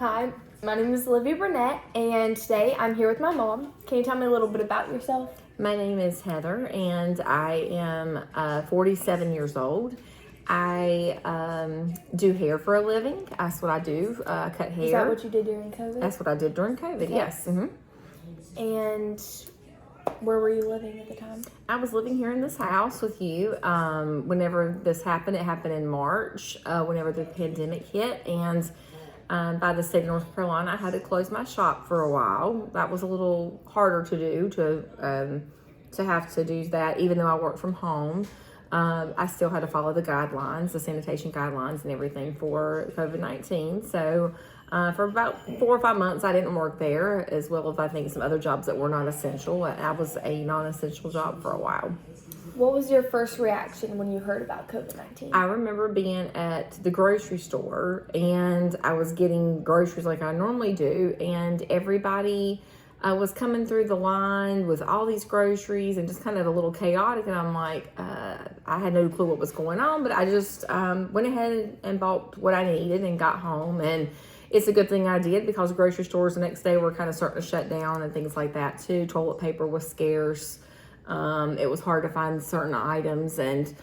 Hi, my name is Olivia Burnett, and today I'm here with my mom. Can you tell me a little bit about yourself? My name is Heather, and I am 47 years old. I do hair for a living. That's what I do, cut hair. Is that what you did during COVID? That's what I did during COVID, Okay. yes. And where were you living at the time? I was living here in this house with you. Whenever this happened, it happened in March, whenever the pandemic hit, and by the state of North Carolina, I had to close my shop for a while. That was a little harder to do, to have to do that, even though I work from home. I still had to follow the guidelines, the sanitation guidelines and everything for COVID-19. So for about 4 or 5 months, I didn't work there, as well as I think some other jobs that were not essential. I was a non-essential job for a while. What was your first reaction when you heard about COVID-19? I remember being at the grocery store, and I was getting groceries like I normally do, and everybody was coming through the line with all these groceries and just kind of a little chaotic, and I'm like, I had no clue what was going on, but I just went ahead and bought what I needed and got home. And it's a good thing I did, because grocery stores the next day were kind of starting to shut down and things like that too. Toilet paper was scarce. It was hard to find certain items, and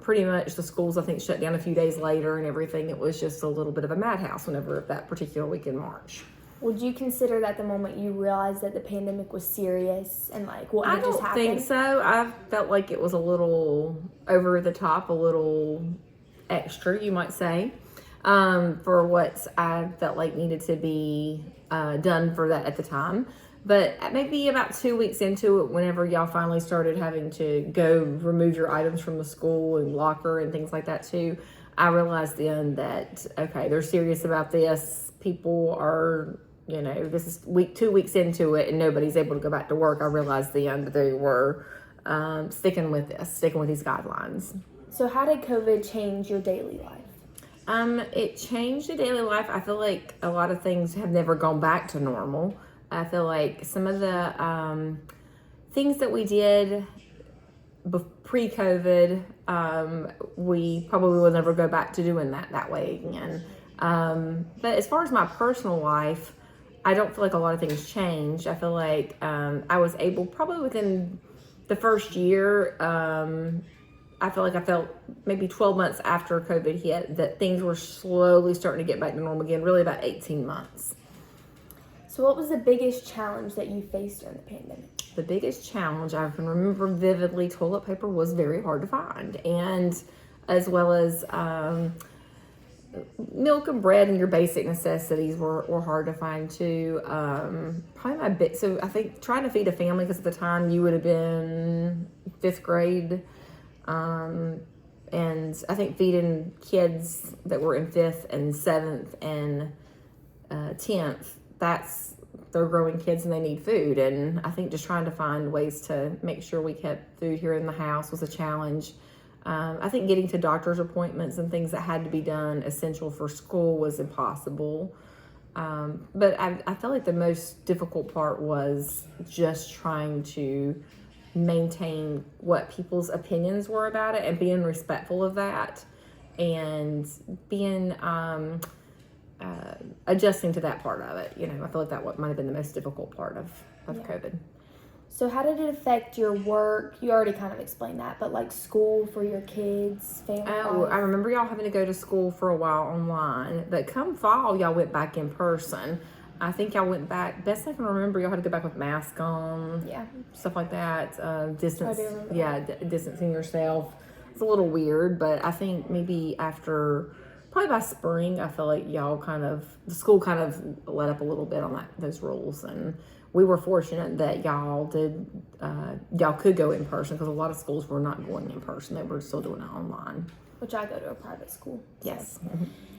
pretty much the schools, I think, shut down a few days later and everything. It was just a little bit of a madhouse whenever that particular week in March. Would you consider that the moment you realized that the pandemic was serious and like what had just happened? I don't think so. I felt like it was a little over the top, a little extra, you might say, for what I felt like needed to be done for that at the time. But maybe about 2 weeks into it, whenever y'all finally started having to go remove your items from the school and locker and things like that too, I realized then that, okay, they're serious about this. People are, this is 2 weeks into it and nobody's able to go back to work. I realized then that they were sticking with these guidelines. So how did COVID change your daily life? It changed the daily life. I feel like a lot of things have never gone back to normal. I feel like some of the things that we did pre-COVID, we probably will never go back to doing that way again. But as far as my personal life, I don't feel like a lot of things changed. I feel like I was able, probably within the first year, I felt maybe 12 months after COVID hit that things were slowly starting to get back to normal again, really about 18 months. So what was the biggest challenge that you faced during the pandemic? The biggest challenge, I can remember vividly, toilet paper was very hard to find. And as well as milk and bread and your basic necessities were hard to find too. So I think trying to feed a family, because at the time you would have been 5th grade. And I think feeding kids that were in 5th and 7th and 10th, they're growing kids and they need food. And I think just trying to find ways to make sure we kept food here in the house was a challenge. I think getting to doctor's appointments and things that had to be done essential for school was impossible. But I felt like the most difficult part was just trying to maintain what people's opinions were about it and being respectful of that, and being adjusting to that part of it. I feel like that might have been the most difficult part of COVID. So how did it affect your work? You already kind of explained that, but like school for your kids, family life? I remember y'all having to go to school for a while online, but come fall, y'all went back in person. I think y'all went back, best I can remember, y'all had to go back with masks on, stuff like that, distancing yourself. It's a little weird, but I think maybe probably by spring, I feel like the school kind of let up a little bit on those rules, and we were fortunate that y'all could go in person, because a lot of schools were not going in person. They were still doing it online. Which I go to a private school. So. Yes.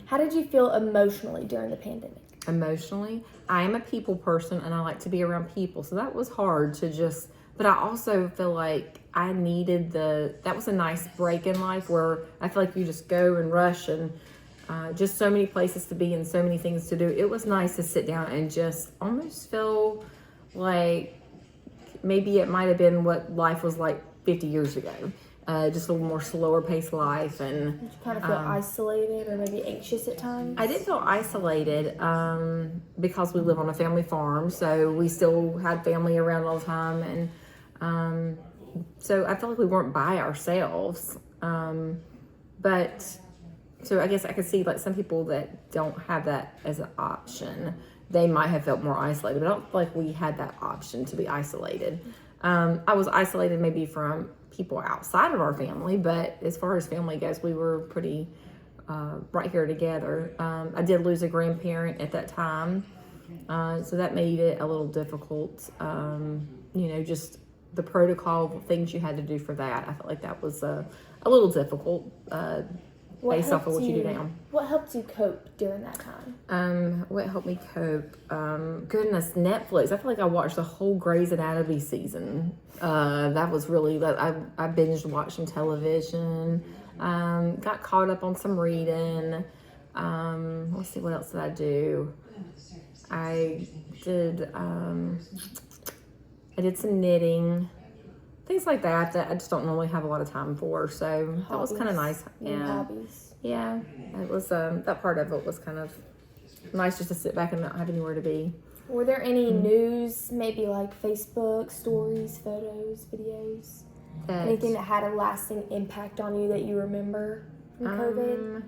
How did you feel emotionally during the pandemic? Emotionally, I am a people person and I like to be around people. So that was hard but I also feel like I needed that was a nice break in life where I feel like you just go and rush and just so many places to be and so many things to do. It was nice to sit down and just almost feel like maybe it might have been what life was like 50 years ago. just a little more slower paced life. And Did you kind of feel isolated or maybe anxious at times? I did feel isolated because we live on a family farm, so we still had family around all the time, and so I felt like we weren't by ourselves. But so I guess I could see like some people that don't have that as an option, they might have felt more isolated, but I don't feel like we had that option to be isolated. I was isolated maybe from people outside of our family, but as far as family goes, we were pretty right here together. I did lose a grandparent at that time, so that made it a little difficult. Just the protocol things you had to do for that. I felt like that was a little difficult based off of what you do now. What helped you cope during that time? What helped me cope? Goodness, Netflix. I feel like I watched the whole Grey's Anatomy season. That was really, I binged watching television. Got caught up on some reading. Let's see, what else did I do? I did some knitting, things like that I just don't normally have a lot of time for. So Hobbies. That was kind of nice. Yeah. Hobbies. Yeah, it was. That part of it was kind of nice, just to sit back and not have anywhere to be. Were there any news, maybe like Facebook stories, photos, videos, anything that had a lasting impact on you that you remember from COVID?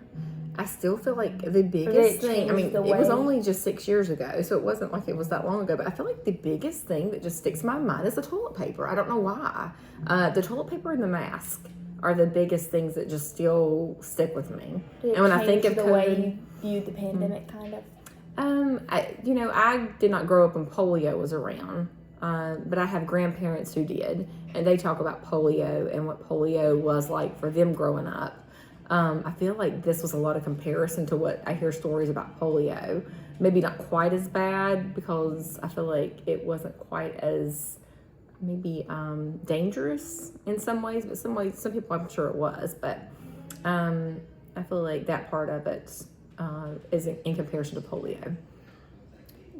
I still feel like the biggest thing, it was way? only just 6 years ago, so it wasn't like it was that long ago, but I feel like the biggest thing that just sticks in my mind is the toilet paper. I don't know why. The toilet paper and the mask are the biggest things that just still stick with me. Did it and when I think change of the COVID, way you viewed the pandemic, kind of? I did not grow up when polio was around, but I have grandparents who did, and they talk about polio and what polio was like for them growing up. I feel like this was a lot of comparison to what I hear stories about polio. Maybe not quite as bad, because I feel like it wasn't quite as maybe dangerous in some ways, but some people I'm sure it was. But I feel like that part of it is in comparison to polio.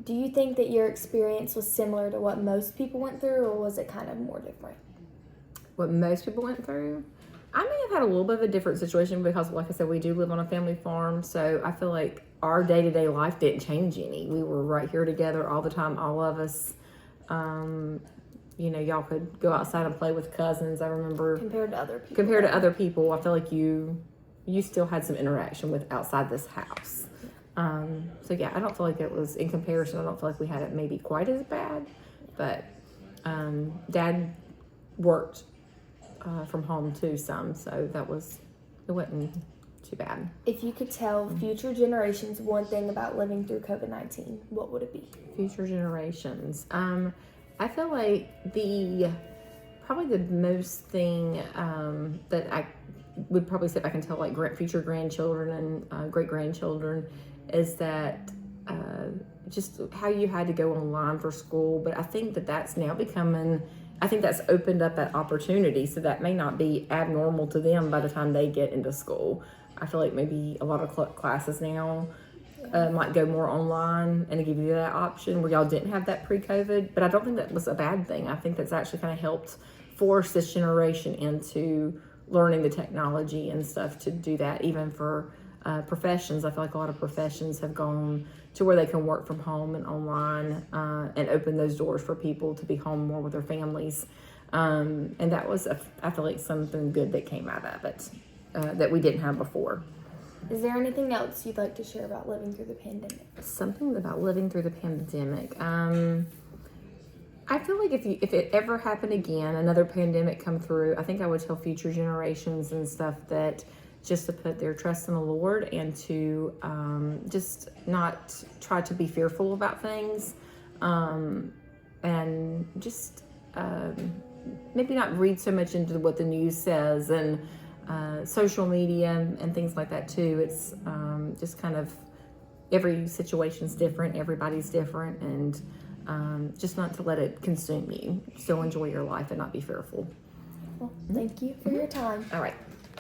Do you think that your experience was similar to what most people went through, or was it kind of more different? What most people went through? I may have had a little bit of a different situation because, like I said, we do live on a family farm. So I feel like our day-to-day life didn't change any. We were right here together all the time, all of us. Y'all could go outside and play with cousins. I remember Compared to other people, I feel like you still had some interaction with outside this house. So yeah, I don't feel like it was, in comparison, I don't feel like we had it maybe quite as bad. But Dad worked from home too some, so it wasn't too bad. If you could tell future generations one thing about living through COVID-19, what would it be? Future generations. I feel like probably the most thing that I would probably sit back and tell like future grandchildren and great grandchildren is that just how you had to go online for school. But I think that's now becoming, I think that's opened up that opportunity, so that may not be abnormal to them by the time they get into school. I feel like maybe a lot of classes now might go more online and give you that option where y'all didn't have that pre-COVID, but I don't think that was a bad thing. I think that's actually kind of helped force this generation into learning the technology and stuff to do that, even for professions. I feel like a lot of professions have gone to where they can work from home and online and open those doors for people to be home more with their families. And that was, I feel like, something good that came out of it that we didn't have before. Is there anything else you'd like to share about living through the pandemic? Something about living through the pandemic. I feel like if it ever happened again, another pandemic come through, I think I would tell future generations and stuff that just to put their trust in the Lord and to just not try to be fearful about things, and just maybe not read so much into what the news says and social media and things like that too. It's just kind of, every situation's different, everybody's different, and just not to let it consume you. Still enjoy your life and not be fearful. Well, thank you for your time. All right.